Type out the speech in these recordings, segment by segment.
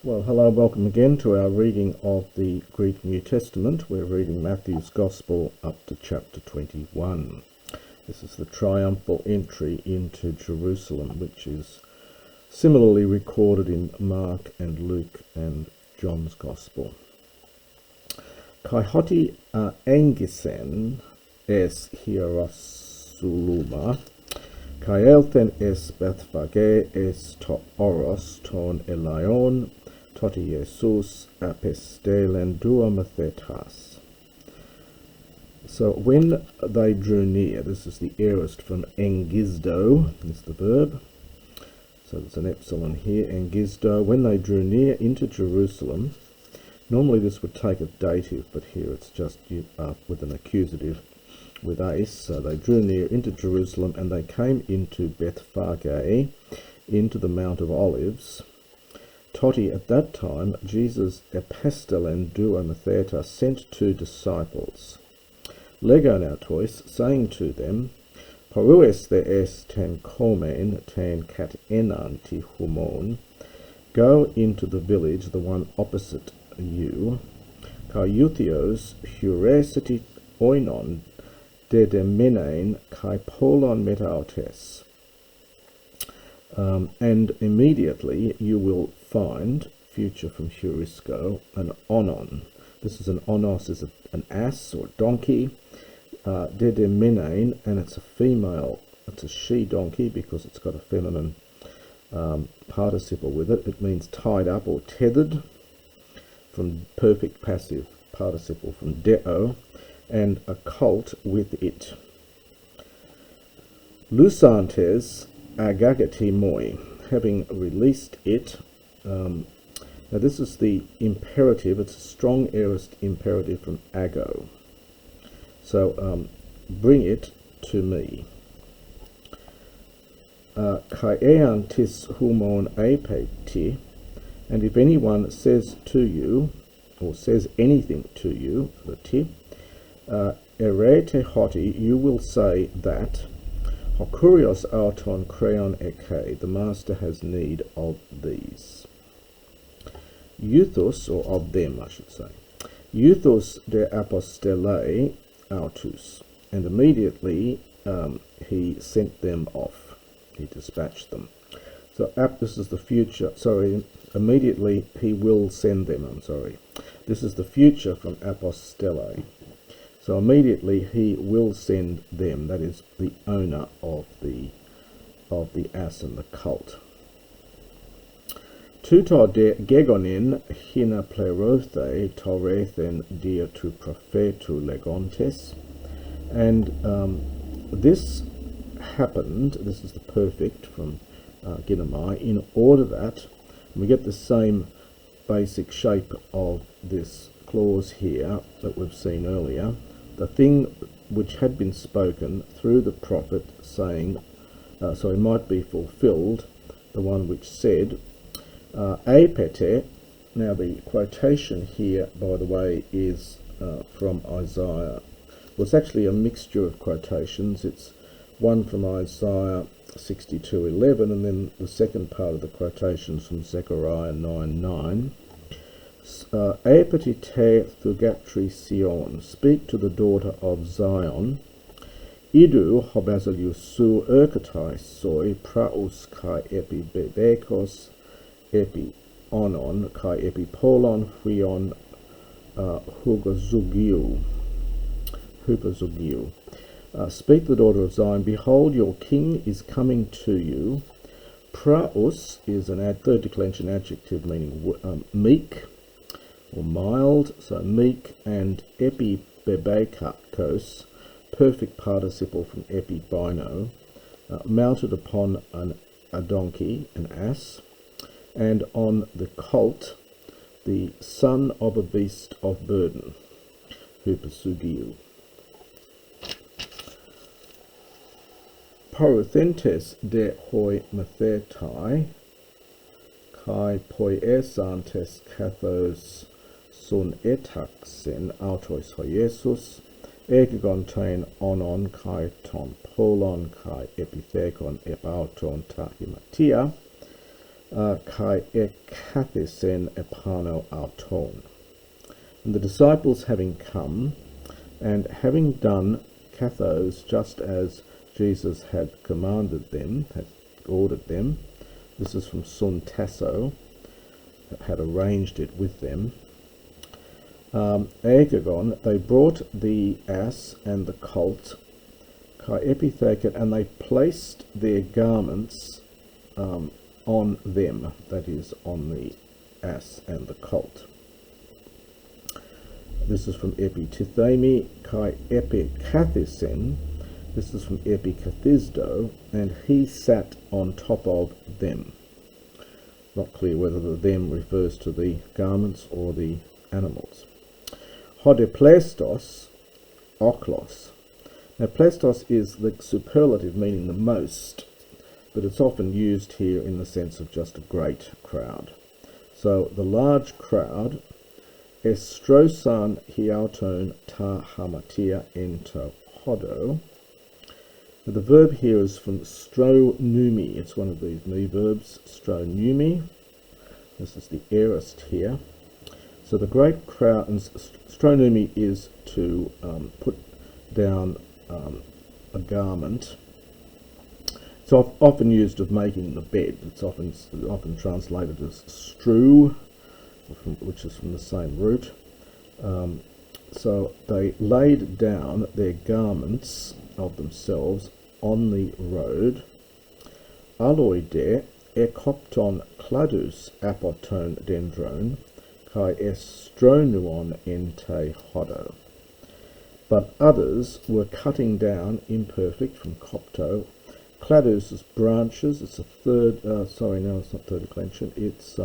Well, hello, welcome again to our reading of the Greek New Testament. We're reading Matthew's Gospel up to chapter 21. This is the triumphal entry into Jerusalem, which is similarly recorded in Mark and Luke and John's Gospel. Kai hoti engisen es hierosuluma, kai elthen es Bethphage es to oros ton elaion, toti Jesus apestelen duomathetas. So when they drew near, this is the aorist from engisdo, is the verb. So there's an epsilon here, engisdo. When they drew near into Jerusalem, normally this would take a dative, but here it's just with an accusative with ace. So they drew near into Jerusalem, and they came into Bethphage, into the Mount of Olives. Toti, at that time, Jesus epistelen duomatheta sent two disciples, legonautois, saying to them, Parues thees ten komen ten kat enanti humon, go into the village, the one opposite you, kai euthios huresiti oinon dedemenein kai polon metautes. And immediately you will find, future from heurisco, an onon. This is an onos, is an ass or donkey. Dedemenein, and it's a female, it's a she donkey because it's got a feminine participle with it. It means tied up or tethered, from perfect passive participle from deo, and a colt with it. Lusantes agagati moi, having released it. Now this is the imperative, it's a strong aorist imperative from ago. So bring it to me. Kai ean tis humon apeti, and if anyone says to you, or says anything to you, the ti, erete hoti, you will say that, hokurios auton creon eke, the master has need of these. Euthus, or of them I should say. Euthus de apostele autus, and immediately he sent them off. He dispatched them. So this is the future, immediately he will send them, This is the future from apostele. So immediately he will send them, that is the owner of the ass and the colt. Tuto de gegonin hina plerothe taurethen dia tu prophetu legontes. And this happened, this is the perfect from Ginomai, in order that, we get the same basic shape of this clause here that we've seen earlier, the thing which had been spoken through the prophet saying, might be fulfilled, the one which said, apete. Now the quotation here, by the way, is from Isaiah. Well, it's actually a mixture of quotations. It's one from Isaiah 62:11, and then the second part of the quotations from Zechariah 9:9. Apete te thugatri Sion, speak to the daughter of Zion. Idu hobazaliusu erkatai soi praus kai epi bebekos epi onon kai epi polon huion hupazugiu. Speak to the daughter of Zion, behold, your king is coming to you. Praus is an third declension adjective meaning meek or mild, so meek, and epibebekos, perfect participle from epibino, mounted upon a donkey, an ass, and on the colt, the son of a beast of burden, hupasugiu. Poruthentes de hoi mathetai, kai poiesantes kathos sun etaxen autois hoiesus, egigontain onon kai ton polon kai epithekon epauton tahimatia, kai ekathisen epano auton. And the disciples having come, and having done kathos just as Jesus had commanded them, had ordered them, this is from Sun Tasso, had arranged it with them, Agagon, they brought the ass and the colt, kai epitheket, and they placed their garments on them, that is, on the ass and the colt. This is from Epitithemi, kai epikathisen, this is from Epikathisdo, and he sat on top of them. Not clear whether the them refers to the garments or the animals. Hodeplestos, oklos. Now plestos is the superlative meaning the most, but it's often used here in the sense of just a great crowd. So the large crowd, estrosan hiauton ta hamatia ento hodo. The verb here is from stronumi. It's one of these me verbs, stronumi. This is the aorist here. So the great crowd, and stronumi is to put down a garment. It's often used of making the bed. It's often translated as strew, which is from the same root. So they laid down their garments of themselves on the road. Aloide ekopton cladus apoton dendron kai estronuon ente hodo. But others were cutting down imperfect from copto. Cladus is branches. It's a third. Sorry, no, it's not third declension. It's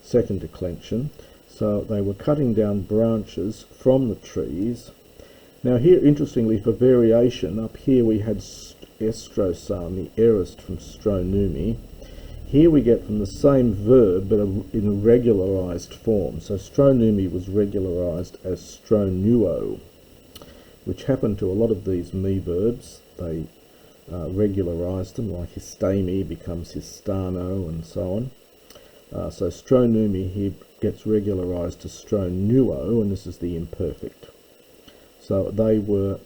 second declension. So they were cutting down branches from the trees. Now here, interestingly, for variation, up here we had estrosan, the aorist from stronumi. Here we get from the same verb, but in a regularized form. So stronumi was regularized as stronuo, which happened to a lot of these me verbs. They regularized them, like histemi becomes histano, and so on. So stronumi here gets regularized to stronuo, and this is the imperfect. So they were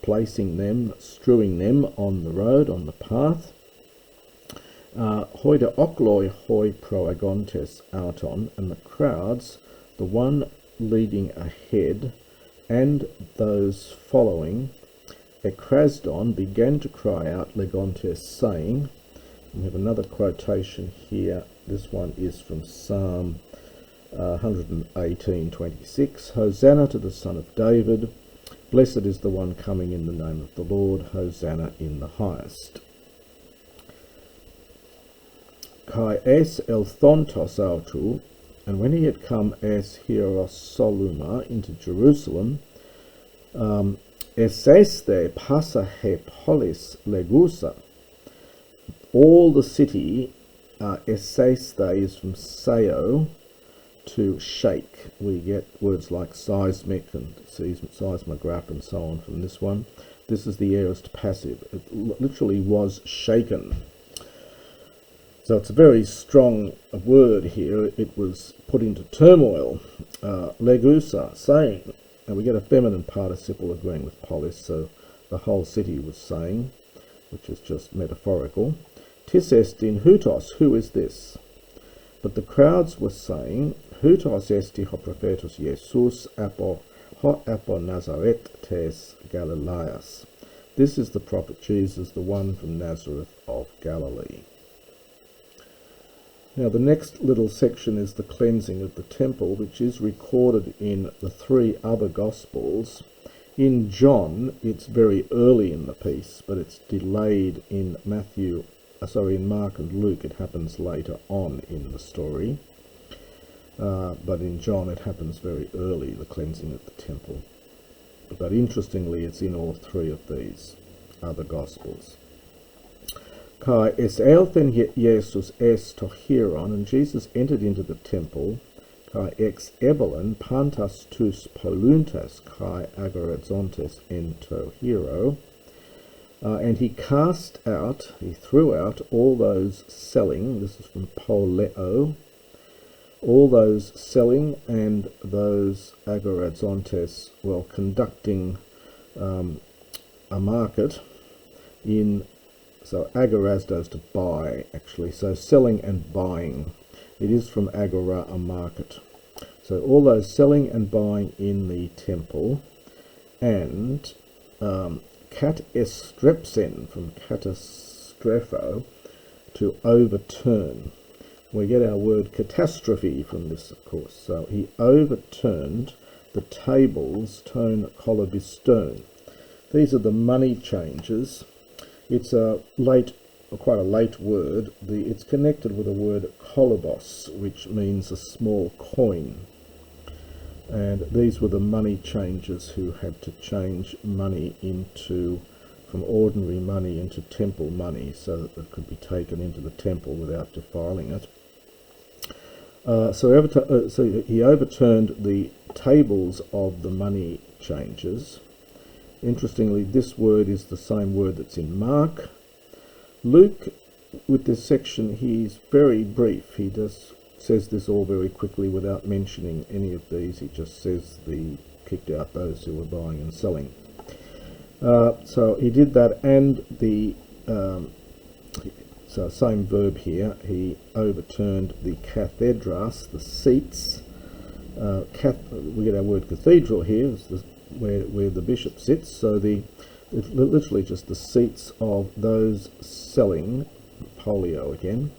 placing them, strewing them on the road, on the path. Hoida okloi hoi proagontes auton, and the crowds, the one leading ahead and those following, ekrasdon, began to cry out legontes, saying, we have another quotation here, this one is from Psalm 118:26, Hosanna to the Son of David, blessed is the one coming in the name of the Lord, Hosanna in the highest. Kai es elthontos autu, and when he had come es Hierosoluma into Jerusalem, eseste passa he polis legusa, all the city, eseste is from seo, to shake. We get words like seismic and seismograph and so on from this one. This is the aorist passive. It literally was shaken. So it's a very strong word here. It was put into turmoil. Legusa, saying, and we get a feminine participle agreeing with polis, so the whole city was saying, which is just metaphorical. Tis estin hutos, who is this? But the crowds were saying, Hutos esti ho prophetus Jesus apo Nazaret tes Galileas. This is the prophet Jesus, the one from Nazareth of Galilee. Now the next little section is the cleansing of the temple, which is recorded in the three other Gospels. In John, it's very early in the piece, but it's delayed in in Mark and Luke. It happens later on in the story. But in John it happens very early, the cleansing of the temple. But interestingly, it's in all three of these other Gospels. Kai es elthen Jesus es to hieron, and Jesus entered into the temple, kai ex ebelen pantas tus poluntas kai agoradzontes ento hiero, And he threw out all those selling, this is from poleo, all those selling and those agorazontes, well, conducting a market in, so agoraz does to buy, actually, so selling and buying. It is from agora, a market. So all those selling and buying in the temple, and katestrepsen, from katastrepho, to overturn. We get our word catastrophe from this, of course. So he overturned the tables, ton kolobiston. These are the money changes. It's quite a late word. It's connected with the word kolobos, which means a small coin. And these were the money changers who had to change money from ordinary money into temple money, so that it could be taken into the temple without defiling it. So he overturned the tables of the money changers. Interestingly, this word is the same word that's in Mark. Luke, with this section, he's very brief. He just says this all very quickly without mentioning any of these. He just says kicked out those who were buying and selling. So he did that, and so same verb here. He overturned the cathedras, the seats. We get our word cathedral here, it's where the bishop sits. So it's literally just the seats of those selling, polio again.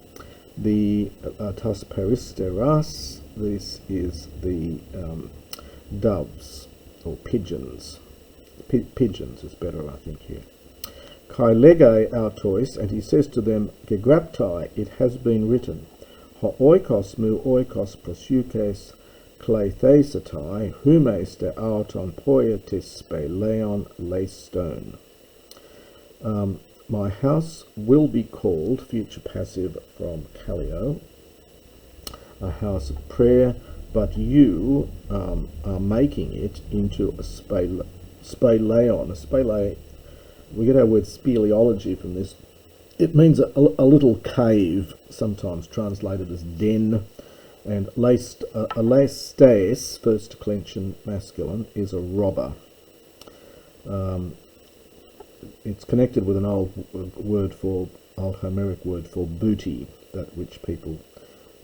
The tas peristeras, this is the doves or pigeons. Pigeons is better, I think, here. Kai lege autois, and he says to them, gegraptai, it has been written, ho oikos mu oikos prosukes klethesatai, humes de auton poietis spe leon leistone. My house will be called, future passive from Kallio, a house of prayer, but you are making it into a speleon. A spele, we get our word speleology from this. It means a little cave, sometimes translated as den. And leistes, first declension masculine, is a robber. It's connected with an old Homeric word for booty, that which people,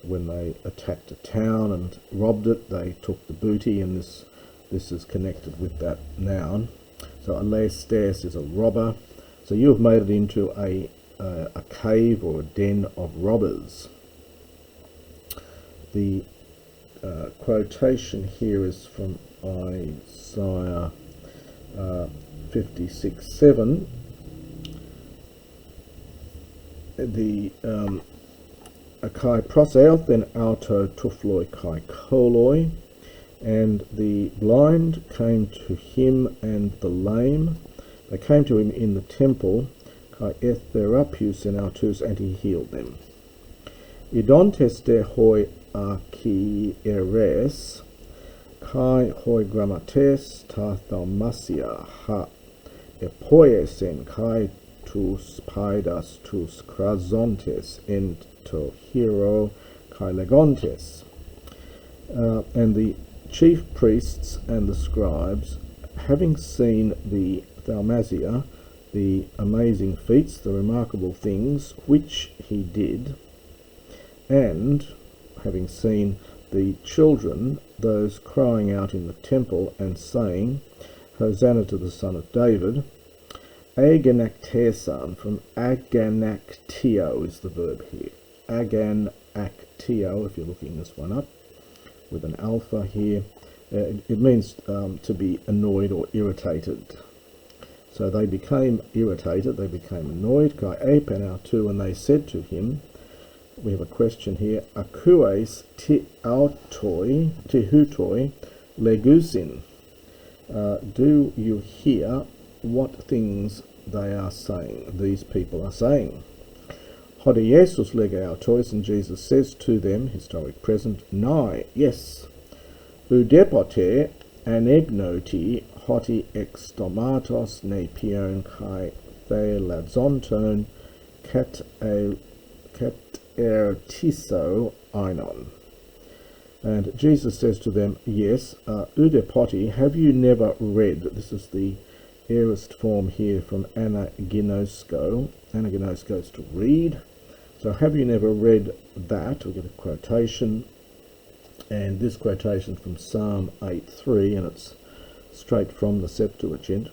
when they attacked a town and robbed it, they took the booty, and this is connected with that noun. So leistes is a robber. So you have made it into a cave or a den of robbers. The quotation here is from Isaiah 56:7. The kai proseothen auto tufloi kai koloi, and the blind came to him, and the lame, they came to him in the temple, kai etherapius in autus, and he healed them. Idontes de hoi aki eres, kai hoi grammates ta thaumasia ha epoiesen kai tus paidas tus krazontes ento hero kai legontes. And the chief priests and the scribes, having seen the thaumasia, the amazing feats, the remarkable things which he did, and having seen the children, those crying out in the temple and saying, Hosanna to the Son of David, aganaktesan, from aganaktio is the verb here. Aganaktio, if you're looking this one up, with an alpha here. It means to be annoyed or irritated. So they became irritated, they became annoyed, kai apenautu, and they said to him, we have a question here, akues ti hutoi legusin. Do you hear what things they are saying, these people are saying? Hodi Jesus lege autois, and Jesus says to them, historic present, nai, yes, udepote anegnoti hoti extomatos ne pion kai thelazonton katertiso einon. And Jesus says to them, yes, udepoti, have you never read? This is the aorist form here from anaginosko. Anaginosko is to read. So have you never read that? We get a quotation, and this quotation from Psalm 8:3, and it's straight from the Septuagint.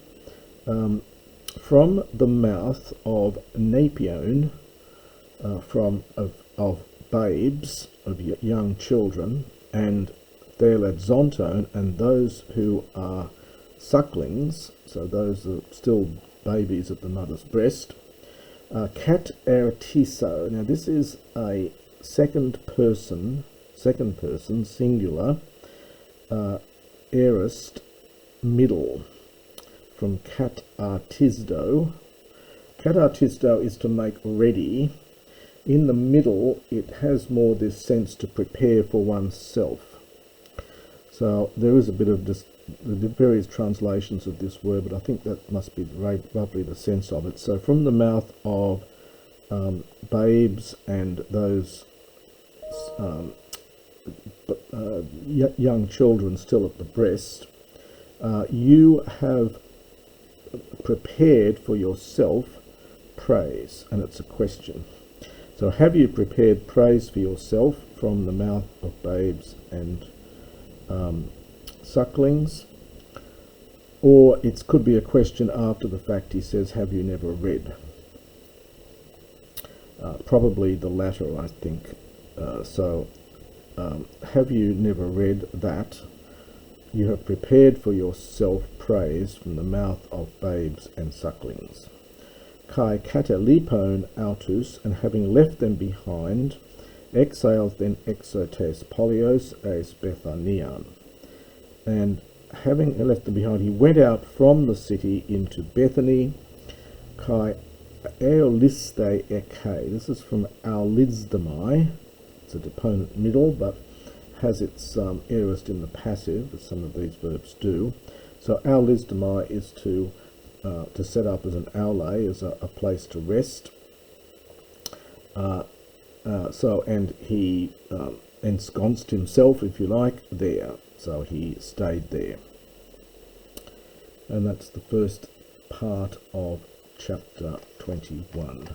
From the mouth of Napion, of babes, of young children, and thelazonton, and those who are sucklings, so those are still babies at the mother's breast. Katertiso. Now this is a second person singular aorist middle from katartisto. Katartisto is to make ready. In the middle, it has more this sense to prepare for oneself. So there is a bit of this, the various translations of this word, but I think that must be roughly the sense of it. So from the mouth of babes and those young children still at the breast, you have prepared for yourself praise, and it's a question. So have you prepared praise for yourself from the mouth of babes and sucklings? Or it could be a question after the fact. He says, have you never read? Probably the latter, I think. Have you never read that? You have prepared for yourself praise from the mouth of babes and sucklings. Kai katelipon autus, and having left them behind, exiles then exotes polios as Bethanian. And having left them behind, he went out from the city into Bethany. Kai eoliste eke. This is from aulizdomai. It's a deponent middle, but has its aorist in the passive, as some of these verbs do. So aulizdomai is to set up as an aule, as a place to rest. And he ensconced himself, if you like, there. So he stayed there. And that's the first part of chapter 21.